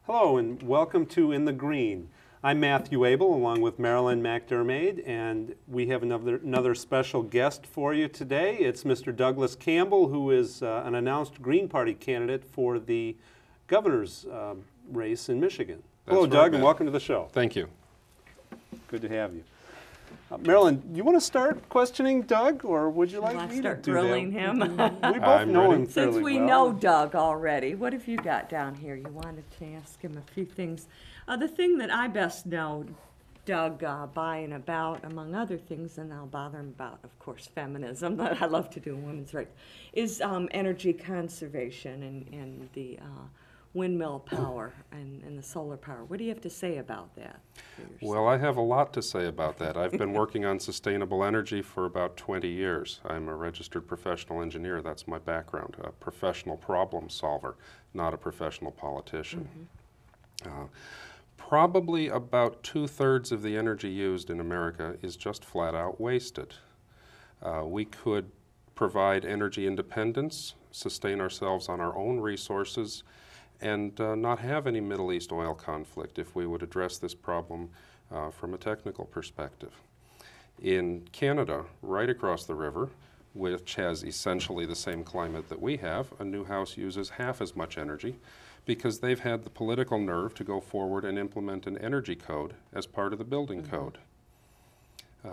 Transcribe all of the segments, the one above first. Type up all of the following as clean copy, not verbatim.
Hello and welcome to In the Green. I'm Matthew Abel along with Marilyn MacDermaid, and we have another special guest for you today. It's Mr. Douglas Campbell, who is an announced Green Party candidate for the governor's race in Michigan. Hello, Doug, and welcome to the show. Thank you. Good to have you. Marilyn, you want to start questioning Doug, or would you like me to start do grilling that? him? We both know him fairly well. Since we know Doug already, what have you got down here? You wanted to ask him a few things. The thing that I best know Doug by and about, among other things, and I'll bother him about, of course, feminism, that I love to do in women's rights, is energy conservation and the windmill power and the solar power. What do you have to say about that? Well, I have a lot to say about that. I've been working on sustainable energy for about 20 years. I'm a registered professional engineer. That's my background, a professional problem solver, not a professional politician. Probably about 2/3 of the energy used in America is just flat out wasted. We could provide energy independence, sustain ourselves on our own resources, and not have any Middle East oil conflict if we would address this problem from a technical perspective. In Canada, right across the river, which has essentially the same climate that we have, a new house uses half as much energy because they've had the political nerve to go forward and implement an energy code as part of the building code.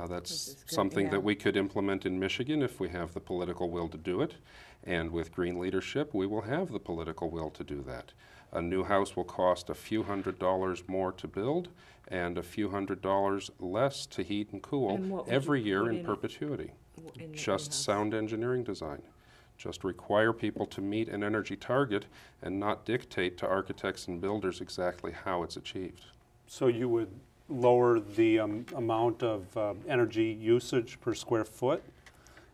That's something that we could implement in Michigan if we have the political will to do it. And with Green leadership, we will have the political will to do that. A new house will cost a few $100s more to build and a few $100s less to heat and cool every year in perpetuity. Just sound engineering design. Just require people to meet an energy target and not dictate to architects and builders exactly how it's achieved. So you would lower the amount of energy usage per square foot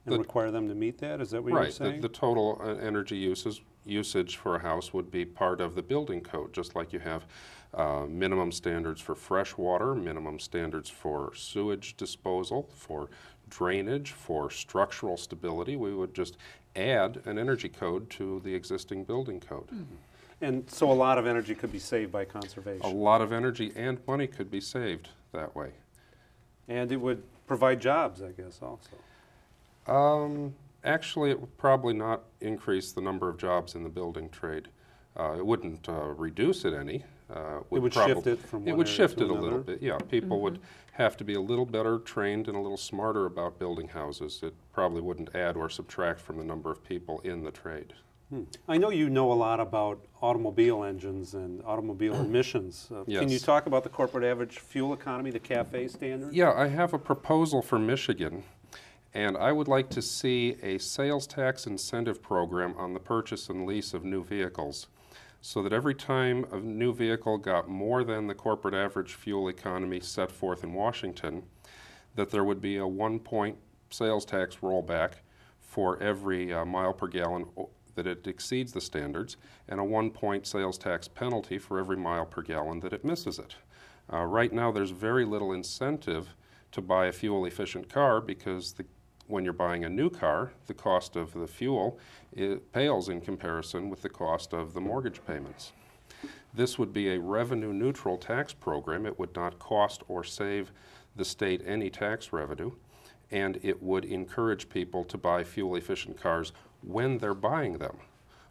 and require them to meet that? Is that what you're saying? Right. The total energy usage for a house would be part of the building code, just like you have minimum standards for fresh water, minimum standards for sewage disposal, for drainage, for structural stability. We would just add an energy code to the existing building code. And so a lot of energy could be saved by conservation. A lot of energy and money could be saved that way. And it would provide jobs, I guess, also. Actually, it would probably not increase the number of jobs in the building trade. It wouldn't reduce it any. It would shift it from one It would area shift to it a another. little bit, yeah. People would have to be a little better trained and a little smarter about building houses. It probably wouldn't add or subtract from the number of people in the trade. I know you know a lot about automobile engines and automobile emissions. Yes. Can you talk about the corporate average fuel economy, the CAFE standard? Yeah, I have a proposal for Michigan, and I would like to see a sales tax incentive program on the purchase and lease of new vehicles, so that every time a new vehicle got more than the corporate average fuel economy set forth in Washington, that there would be a 1-point sales tax rollback for every mile per gallon that it exceeds the standards, and a 1-point sales tax penalty for every mile per gallon that it misses it. Right now there's very little incentive to buy a fuel-efficient car because when you're buying a new car, the cost of the fuel pales in comparison with the cost of the mortgage payments. This would be a revenue-neutral tax program. It would not cost or save the state any tax revenue, and it would encourage people to buy fuel-efficient cars when they're buying them.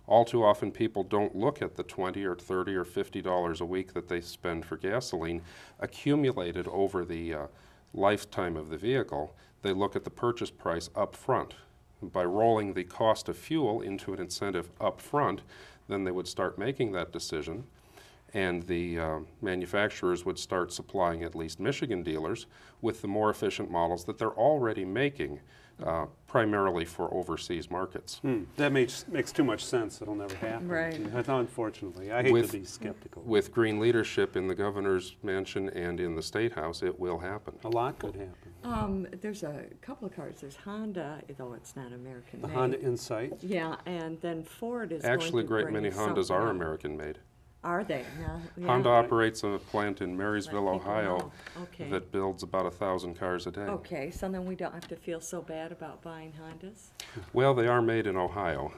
All too often people don't look at the $20 or $30 or $50 a week that they spend for gasoline accumulated over the lifetime of the vehicle. They look at the purchase price up front. By rolling the cost of fuel into an incentive up front, then they would start making that decision, and the manufacturers would start supplying at least Michigan dealers with the more efficient models that they're already making, primarily for overseas markets. That makes too much sense. It'll never happen. Right. Unfortunately. I hate to be skeptical. With Green leadership in the governor's mansion and in the State House, it will happen. A lot could happen. There's a couple of cars. There's Honda, though it's not American The made. Honda Insight. Yeah, and then Ford is Actually, a going to great many bring Hondas are something out. American made. Are they? Yeah. Honda operates a plant in Marysville, Let people Ohio know. Okay. that builds about 1,000 cars a day. Okay, so then we don't have to feel so bad about buying Hondas? Well, they are made in Ohio.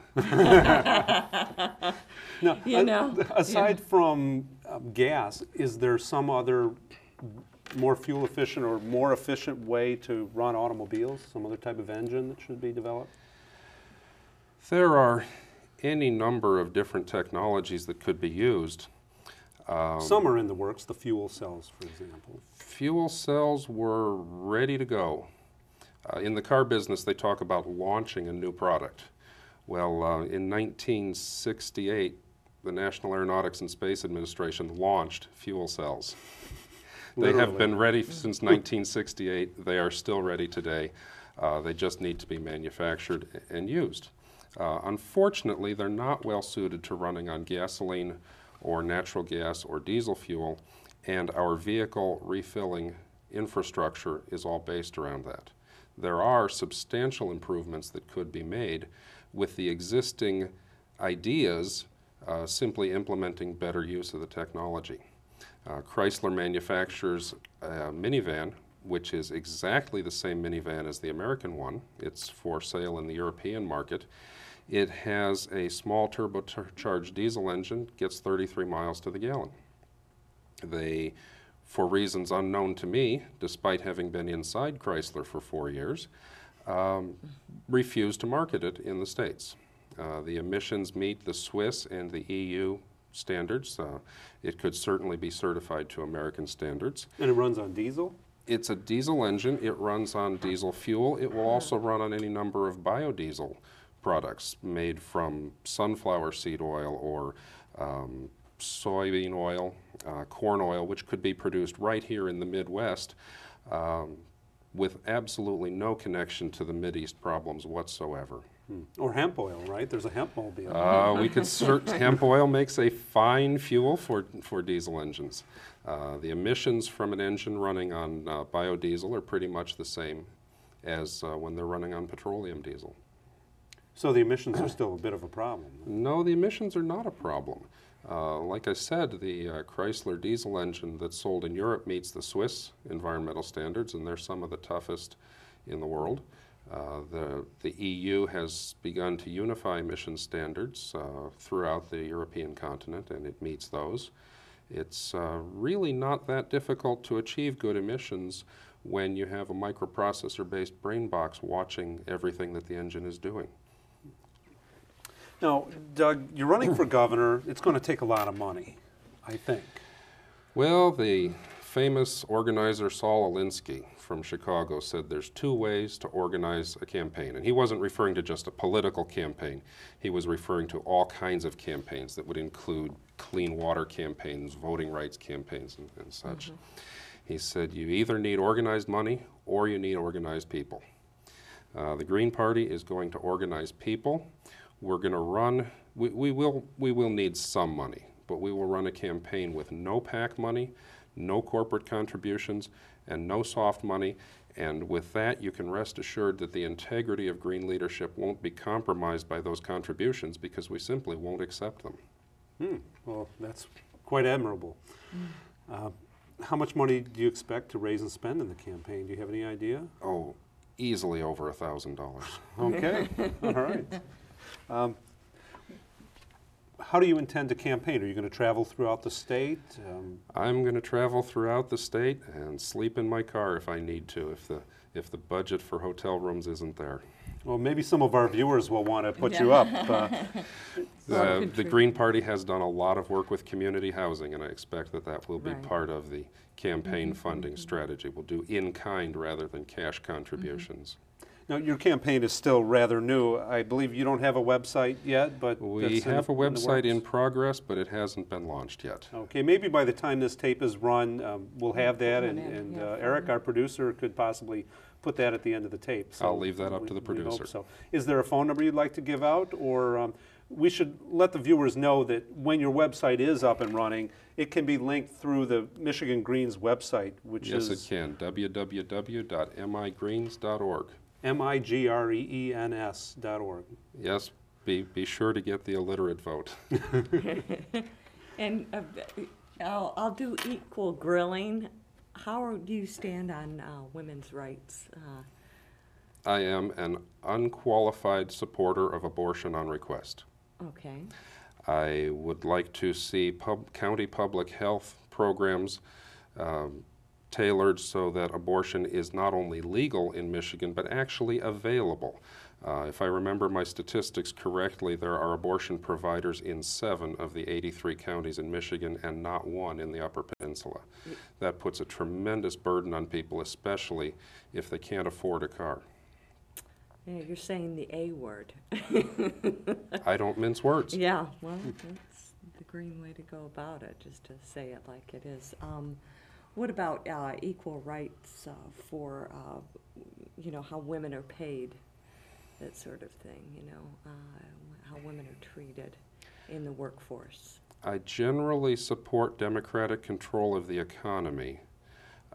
No, You know, aside from gas, is there some other more fuel efficient or more efficient way to run automobiles? Some other type of engine that should be developed? There are any number of different technologies that could be used. Some are in the works, the fuel cells, for example. Fuel cells were ready to go. In the car business, they talk about launching a new product. Well, in 1968, the National Aeronautics and Space Administration launched fuel cells. They have been ready since 1968. They are still ready today. They just need to be manufactured and used. Unfortunately, they're not well suited to running on gasoline or natural gas or diesel fuel, and our vehicle refilling infrastructure is all based around that. There are substantial improvements that could be made with the existing ideas, simply implementing better use of the technology. Chrysler manufactures a minivan, which is exactly the same minivan as the American one. It's for sale in the European market. It has a small turbocharged diesel engine, gets 33 miles to the gallon. They, for reasons unknown to me, despite having been inside Chrysler for 4 years, refused to market it in the States. The emissions meet the Swiss and the EU standards. It could certainly be certified to American standards. And it runs on diesel? It's a diesel engine. It runs on diesel fuel. It will also run on any number of biodiesel products made from sunflower seed oil or soybean oil, corn oil, which could be produced right here in the Midwest with absolutely no connection to the Mideast problems whatsoever. Or hemp oil, right? There's a hemp mobile. We could hemp oil makes a fine fuel for diesel engines. The emissions from an engine running on biodiesel are pretty much the same as when they're running on petroleum diesel. So the emissions are still a bit of a problem. No, the emissions are not a problem. Like I said, the Chrysler diesel engine that's sold in Europe meets the Swiss environmental standards, and they're some of the toughest in the world. The EU has begun to unify emission standards throughout the European continent, and it meets those. It's really not that difficult to achieve good emissions when you have a microprocessor-based brain box watching everything that the engine is doing. Now, Doug, you're running for governor. It's going to take a lot of money, I think. Well, the famous organizer Saul Alinsky from Chicago said there's 2 ways to organize a campaign. And he wasn't referring to just a political campaign. He was referring to all kinds of campaigns that would include clean water campaigns, voting rights campaigns, and such. He said you either need organized money or you need organized people. The Green Party is going to organize people. We're going to run, we will need some money, but we will run a campaign with no PAC money, no corporate contributions, and no soft money. And with that, you can rest assured that the integrity of green leadership won't be compromised by those contributions because we simply won't accept them. Well, that's quite admirable. How much money do you expect to raise and spend in the campaign? Do you have any idea? Oh, easily over $1,000. Okay, all right. How do you intend to campaign? Are you going to travel throughout the state? I'm going to travel throughout the state and sleep in my car if I need to, if the budget for hotel rooms isn't there. Well, maybe some of our viewers will want to put you up. The Green Party has done a lot of work with community housing, and I expect that that will be part of the campaign funding strategy. We'll do in-kind rather than cash contributions. Now, your campaign is still rather new. I believe you don't have a website yet, but we have a website in progress, but it hasn't been launched yet. Okay, maybe by the time this tape is run, we'll have that, and Eric, our producer, could possibly put that at the end of the tape. So I'll leave that up to the producer. We hope so. Is there a phone number you'd like to give out, or we should let the viewers know that when your website is up and running, it can be linked through the Michigan Greens website, which is... Yes, it can. www.migreens.org. MIGREENS.org. Yes, be sure to get the illiterate vote. And I'll do equal grilling. How do you stand on women's rights? I am an unqualified supporter of abortion on request. Okay. I would like to see county public health programs tailored so that abortion is not only legal in Michigan, but actually available. If I remember my statistics correctly, there are abortion providers in 7 of the 83 counties in Michigan and not 1 in the Upper Peninsula. That puts a tremendous burden on people, especially if they can't afford a car. Yeah, you're saying the A word. I don't mince words. Yeah, well, that's the green way to go about it, just to say it like it is. What about equal rights for, you know, how women are paid, that sort of thing, you know, how women are treated in the workforce? I generally support democratic control of the economy.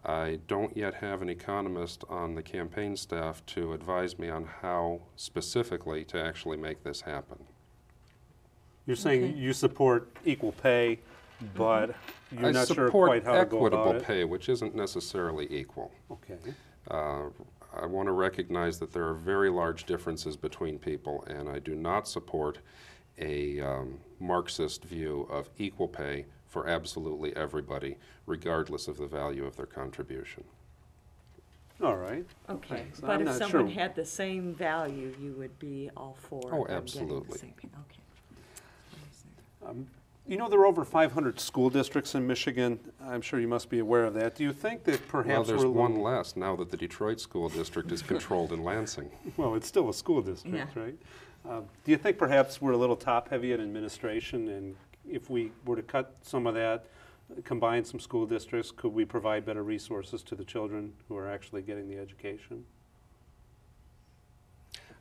I don't yet have an economist on the campaign staff to advise me on how specifically to actually make this happen. You're saying you support equal pay, but you're not sure quite how to go about it? I support equitable pay, which isn't necessarily equal. Okay. I want to recognize that there are very large differences between people, and I do not support a Marxist view of equal pay for absolutely everybody, regardless of the value of their contribution. All right. Okay, Thanks. but I'm if not someone sure. had the same value, you would be all for Oh, them getting absolutely. the same pay. Okay. You know, there are over 500 school districts in Michigan. I'm sure you must be aware of that. Do you think that perhaps Well, there's we're a one little- less now that the Detroit School District is controlled in Lansing. Well, it's still a school district, Yeah. right? Do you think perhaps we're a little top-heavy in administration, and if we were to cut some of that, combine some school districts, could we provide better resources to the children who are actually getting the education?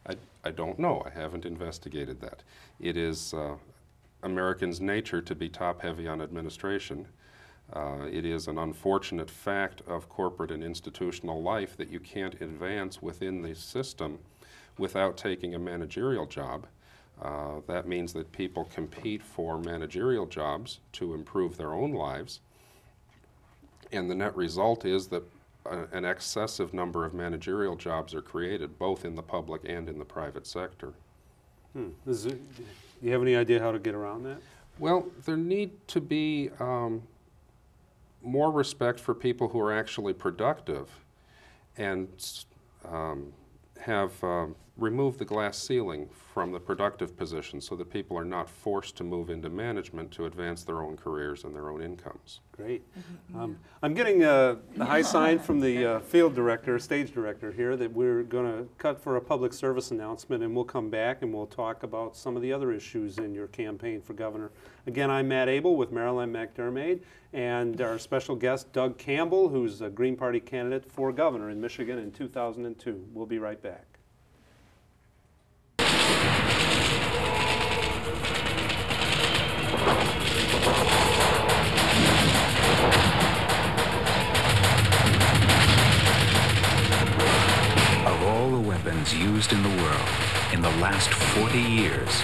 I don't know. I haven't investigated that. It is Americans' nature to be top-heavy on administration. It is an unfortunate fact of corporate and institutional life that you can't advance within the system without taking a managerial job. That means that people compete for managerial jobs to improve their own lives, and the net result is that an excessive number of managerial jobs are created, both in the public and in the private sector. Do you have any idea how to get around that? Well, there need to be more respect for people who are actually productive, and have removed the glass ceiling from the productive position so that people are not forced to move into management to advance their own careers and their own incomes. Great. I'm getting a high sign from the field director, stage director here, that we're going to cut for a public service announcement, and we'll come back and we'll talk about some of the other issues in your campaign for governor. Again, I'm Matt Abel with Marilyn MacDermaid, and our special guest, Doug Campbell, who's a Green Party candidate for governor in Michigan in 2002. We'll be right back. Of all the weapons used in the world in the last 40 years,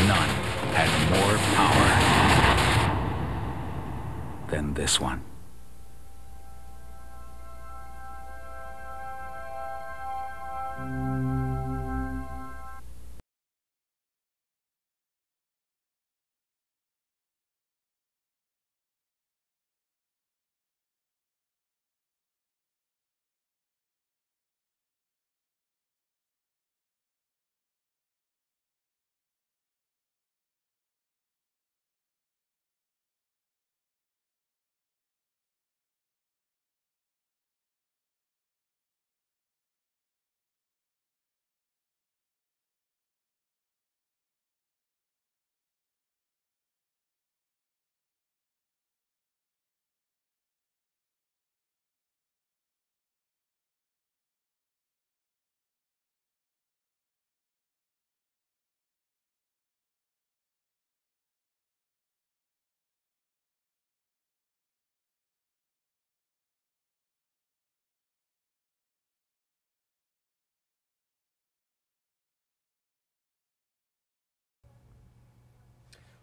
none had more power than this one.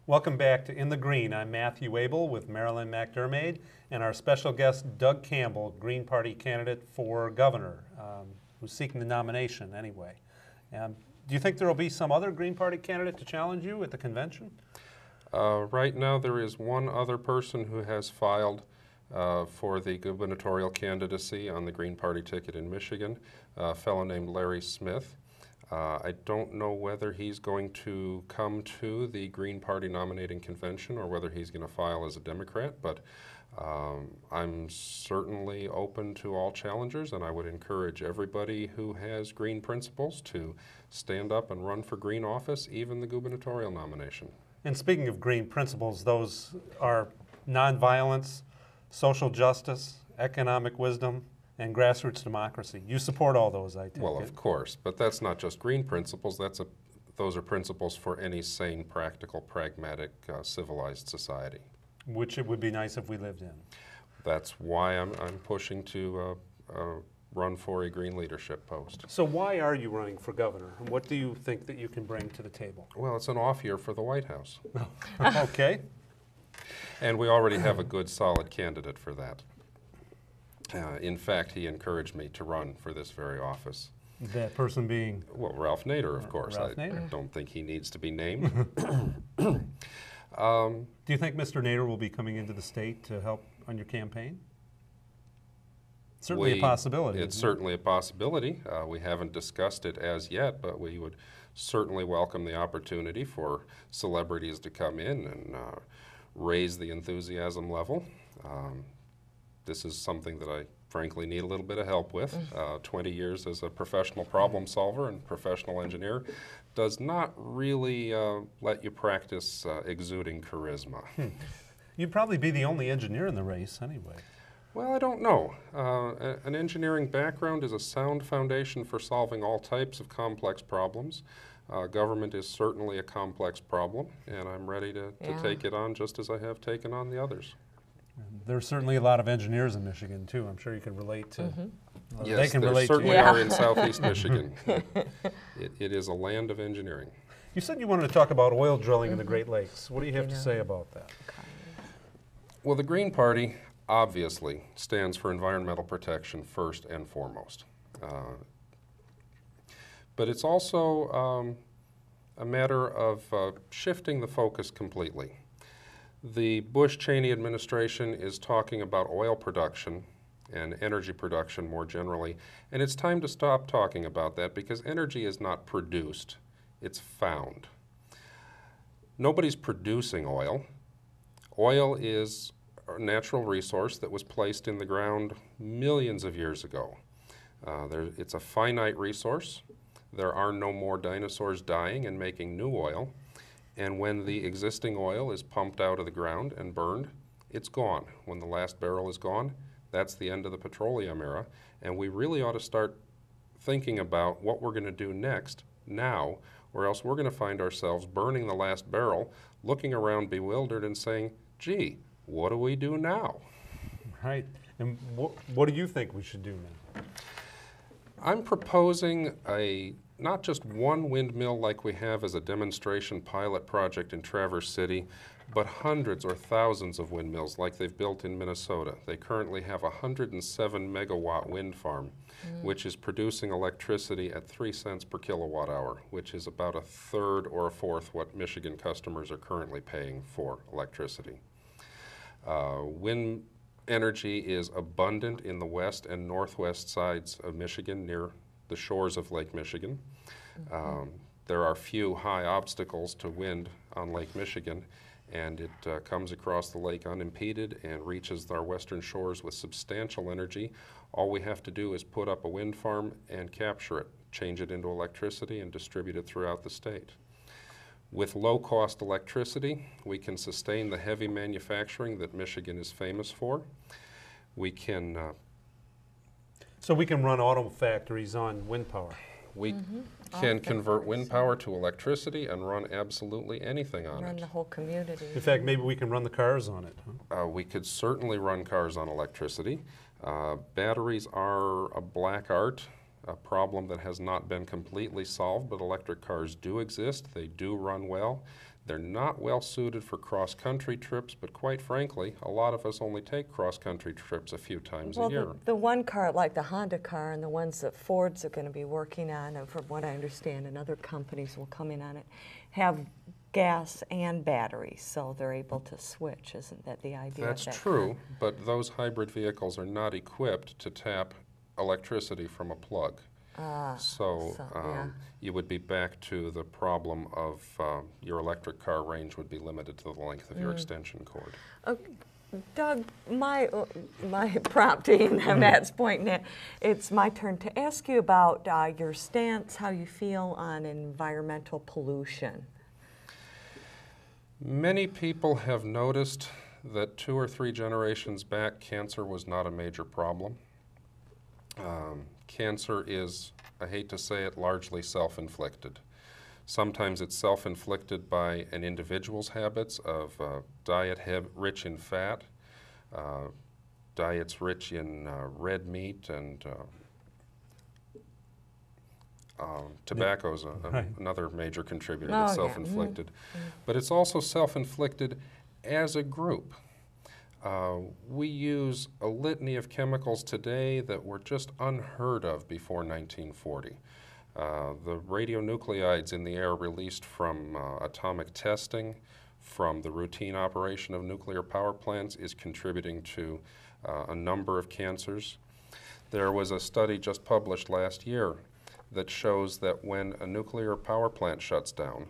Welcome back to In the Green. I'm Matthew Abel with Marilyn MacDermaid and our special guest, Doug Campbell, Green Party candidate for governor, who's seeking the nomination anyway. Do you think there will be some other Green Party candidate to challenge you at the convention? Right now, there is one other person who has filed for the gubernatorial candidacy on the Green Party ticket in Michigan, a fellow named Larry Smith. I don't know whether he's going to come to the Green Party nominating convention or whether he's going to file as a Democrat, but I'm certainly open to all challengers, and I would encourage everybody who has green principles to stand up and run for green office, even the gubernatorial nomination. And speaking of green principles, those are nonviolence, social justice, economic wisdom, and grassroots democracy. You support all those, I take Well, it. of course, but that's not just green principles. Those are principles for any sane, practical, pragmatic, civilized society. Which it would be nice if we lived in. That's why I'm pushing to run for a green leadership post. So why are you running for governor? And what do you think that you can bring to the table? Well, it's an off year for the White House. Okay. And we already have a good, solid candidate for that. In fact, he encouraged me to run for this very office. That person being? Well, Ralph Nader, of course. Ralph Nader. I don't think he needs to be named. Do you think Mr. Nader will be coming into the state to help on your campaign? Certainly a possibility. It's certainly a possibility. We haven't discussed it as yet, but we would certainly welcome the opportunity for celebrities to come in and raise the enthusiasm level. This is something that I frankly need a little bit of help with. 20 years as a professional problem solver and professional engineer does not really let you practice exuding charisma. You'd probably be the only engineer in the race anyway. Well, I don't know. An engineering background is a sound foundation for solving all types of complex problems. Government is certainly a complex problem, and I'm ready to take it on just as I have taken on the others. There's certainly a lot of engineers in Michigan, too. I'm sure you can relate to. Yes, they can there relate to certainly you. are in southeast Michigan. It is a land of engineering. You said you wanted to talk about oil drilling in the Great Lakes. What do you have to say about that? Well, the Green Party obviously stands for environmental protection first and foremost. But it's also a matter of shifting the focus completely. The Bush-Cheney administration is talking about oil production and energy production more generally, and it's time to stop talking about that because energy is not produced, it's found. Nobody's producing oil. Oil is a natural resource that was placed in the ground millions of years ago. It's a finite resource. There are no more dinosaurs dying and making new oil. And when the existing oil is pumped out of the ground and burned, it's gone. When the last barrel is gone, that's the end of the petroleum era. And we really ought to start thinking about what we're going to do next, now, or else we're going to find ourselves burning the last barrel, looking around bewildered and saying, gee, what do we do now? Right. And what do you think we should do now? I'm proposing not just one windmill like we have as a demonstration pilot project in Traverse City, but hundreds or thousands of windmills like they've built in Minnesota. They currently have a 107 megawatt wind farm, which is producing electricity at 3 cents per kilowatt hour, which is about a third or a fourth what Michigan customers are currently paying for electricity. Wind energy is abundant in the west and northwest sides of Michigan near the shores of Lake Michigan. There are few high obstacles to wind on Lake Michigan, and it comes across the lake unimpeded and reaches our western shores with substantial energy. All we have to do is put up a wind farm and capture it, change it into electricity, and distribute it throughout the state. With low-cost electricity, we can sustain the heavy manufacturing that Michigan is famous for. We can So we can run auto factories on wind power. We can convert wind power to electricity and run absolutely anything on Run it. the whole community. In fact, maybe we can run the cars on it. Huh? We could certainly run cars on electricity. Batteries are a black art, a problem that has not been completely solved, but electric cars do exist. They do run well. They're not well suited for cross-country trips, but quite frankly, a lot of us only take cross-country trips a few times a year. The one car, like the Honda car and the ones that Ford's are going to be working on, and from what I understand, and other companies will come in on it, have gas and batteries, so they're able to switch. Isn't that the idea? That's of that true, car? but those hybrid vehicles are not equipped to tap electricity from a plug. So yeah. you would be back to the problem of your electric car range would be limited to the length of your extension cord. Doug, my prompting, Matt's pointing at, it's my turn to ask you about your stance, how you feel on environmental pollution. Many people have noticed that 2 or 3 generations back, cancer was not a major problem. Cancer is, I hate to say it, largely self-inflicted. Sometimes it's self-inflicted by an individual's habits of diet rich in fat, diets rich in red meat, and tobacco is another major contributor that's self-inflicted. But it's also self-inflicted as a group. We use a litany of chemicals today that were just unheard of before 1940. The radionuclides in the air released from atomic testing, from the routine operation of nuclear power plants, is contributing to a number of cancers. There was a study just published last year that shows that when a nuclear power plant shuts down,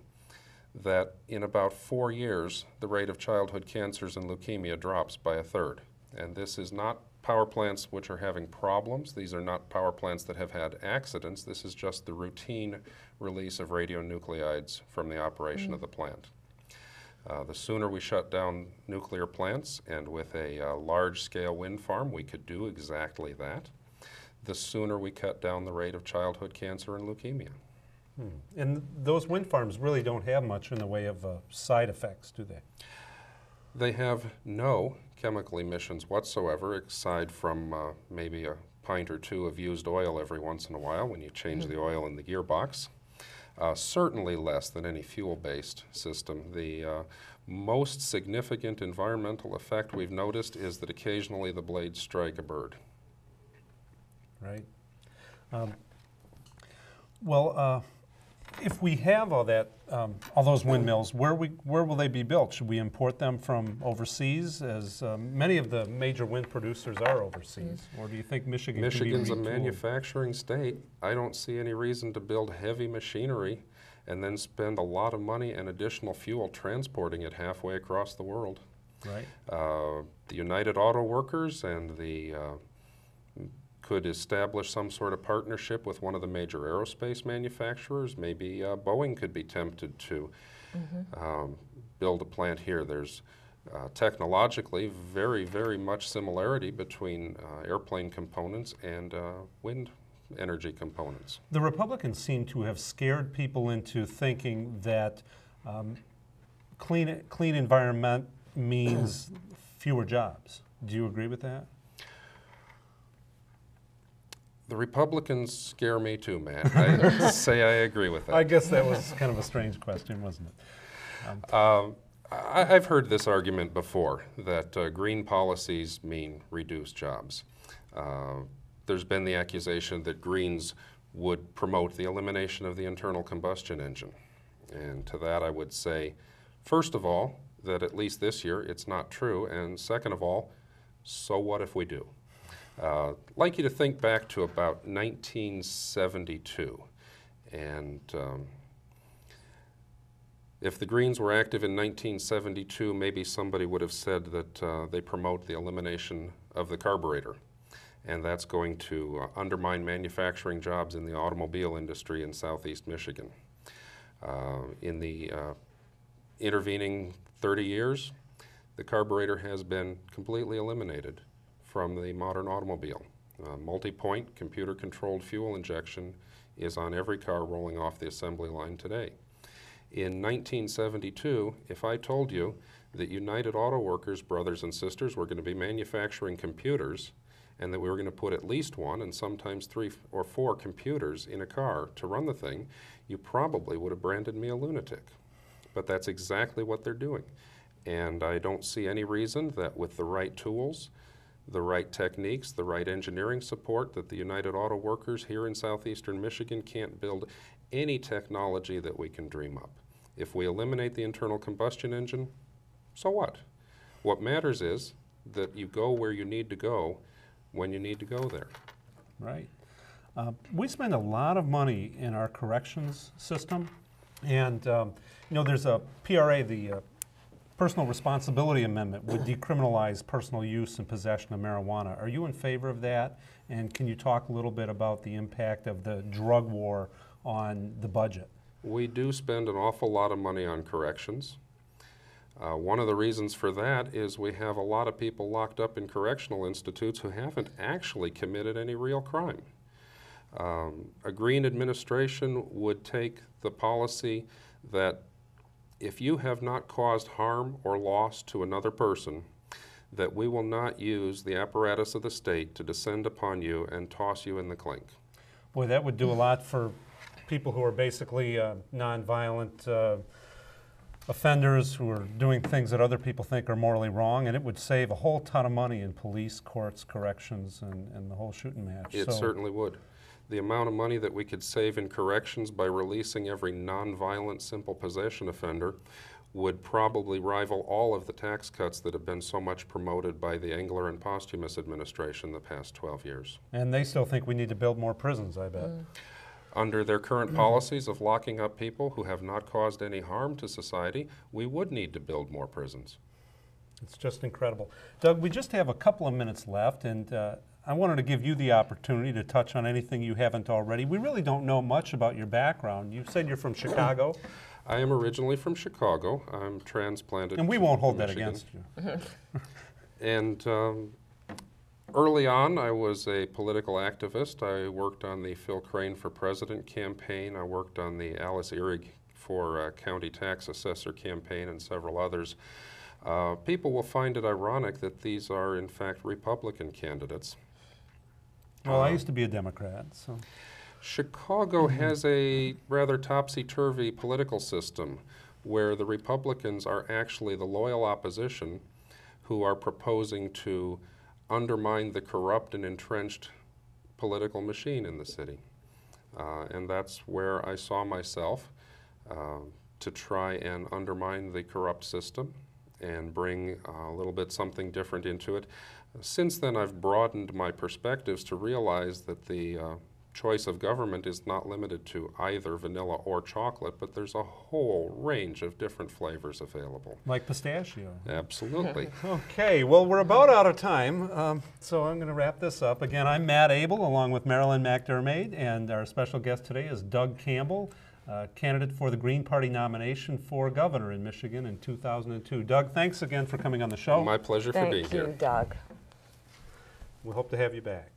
that in about 4 years, the rate of childhood cancers and leukemia drops by 1/3. And this is not power plants which are having problems. These are not power plants that have had accidents. This is just the routine release of radionuclides from the operation of the plant. The sooner we shut down nuclear plants, and with a large-scale wind farm, we could do exactly that, the sooner we cut down the rate of childhood cancer and leukemia. And those wind farms really don't have much in the way of side effects, do they? They have no chemical emissions whatsoever, aside from maybe a pint or 2 of used oil every once in a while when you change the oil in the gearbox. Certainly less than any fuel-based system. The most significant environmental effect we've noticed is that occasionally the blades strike a bird. Right. If we have all that, all those windmills, where will they be built? Should we import them from overseas, as many of the major wind producers are overseas? Or do you think Michigan's a manufacturing state. I don't see any reason to build heavy machinery and then spend a lot of money and additional fuel transporting it halfway across the world. Right. The United Auto Workers and the could establish some sort of partnership with one of the major aerospace manufacturers. Maybe Boeing could be tempted to build a plant here. There's technologically very, very much similarity between airplane components and wind energy components. The Republicans seem to have scared people into thinking that clean environment means fewer jobs. Do you agree with that? The Republicans scare me too, Matt. I say I agree with that. I guess that was kind of a strange question, wasn't it? I've heard this argument before, that green policies mean reduced jobs. There's been the accusation that Greens would promote the elimination of the internal combustion engine. And to that I would say, first of all, that at least this year it's not true, and second of all, so what if we do? I'd like you to think back to about 1972, and if the Greens were active in 1972, maybe somebody would have said that they promote the elimination of the carburetor, and that's going to undermine manufacturing jobs in the automobile industry in southeast Michigan. In the intervening 30 years, the carburetor has been completely eliminated from the modern automobile. Multi-point computer-controlled fuel injection is on every car rolling off the assembly line today. In 1972, if I told you that United Auto Workers, brothers and sisters, were going to be manufacturing computers, and that we were going to put at least 1 and sometimes 3 or 4 computers in a car to run the thing, you probably would have branded me a lunatic. But that's exactly what they're doing. And I don't see any reason that with the right tools, the right techniques, the right engineering support, that the United Auto Workers here in southeastern Michigan can't build any technology that we can dream up. If we eliminate the internal combustion engine, so what? What matters is that you go where you need to go when you need to go there. Right. We spend a lot of money in our corrections system, and you know, there's a PRA, the Personal Responsibility Amendment, would decriminalize personal use and possession of marijuana. Are you in favor of that? And can you talk a little bit about the impact of the drug war on the budget? We do spend an awful lot of money on corrections. One of the reasons for that is we have a lot of people locked up in correctional institutes who haven't actually committed any real crime. A Green administration would take the policy that if you have not caused harm or loss to another person, that we will not use the apparatus of the state to descend upon you and toss you in the clink. Boy, that would do a lot for people who are basically nonviolent offenders who are doing things that other people think are morally wrong, and it would save a whole ton of money in police, courts, corrections, and the whole shooting match. It certainly would. The amount of money that we could save in corrections by releasing every nonviolent simple possession offender would probably rival all of the tax cuts that have been so much promoted by the Engler and Posthumous administration the past 12 years. And they still think we need to build more prisons, I bet. Under their current policies of locking up people who have not caused any harm to society, we would need to build more prisons. It's just incredible. Doug, we just have a couple of minutes left, and I wanted to give you the opportunity to touch on anything you haven't already. We really don't know much about your background. You said you're from Chicago. I am originally from Chicago. I'm transplanted. And we won't hold that against you. And early on, I was a political activist. I worked on the Phil Crane for President campaign. I worked on the Alice Ehrig for County Tax Assessor campaign and several others. People will find it ironic that these are, in fact, Republican candidates. Well, I used to be a Democrat, so. Chicago has a rather topsy-turvy political system where the Republicans are actually the loyal opposition who are proposing to undermine the corrupt and entrenched political machine in the city. And that's where I saw myself to try and undermine the corrupt system and bring a little bit something different into it. Since then, I've broadened my perspectives to realize that the choice of government is not limited to either vanilla or chocolate, but there's a whole range of different flavors available. Like pistachio. Absolutely. Okay, well, we're about out of time, so I'm going to wrap this up. Again, I'm Matt Abel, along with Marilyn MacDermaid, and our special guest today is Doug Campbell, candidate for the Green Party nomination for governor in Michigan in 2002. Doug, thanks again for coming on the show. My pleasure for being here. Thank you, Doug. We hope to have you back.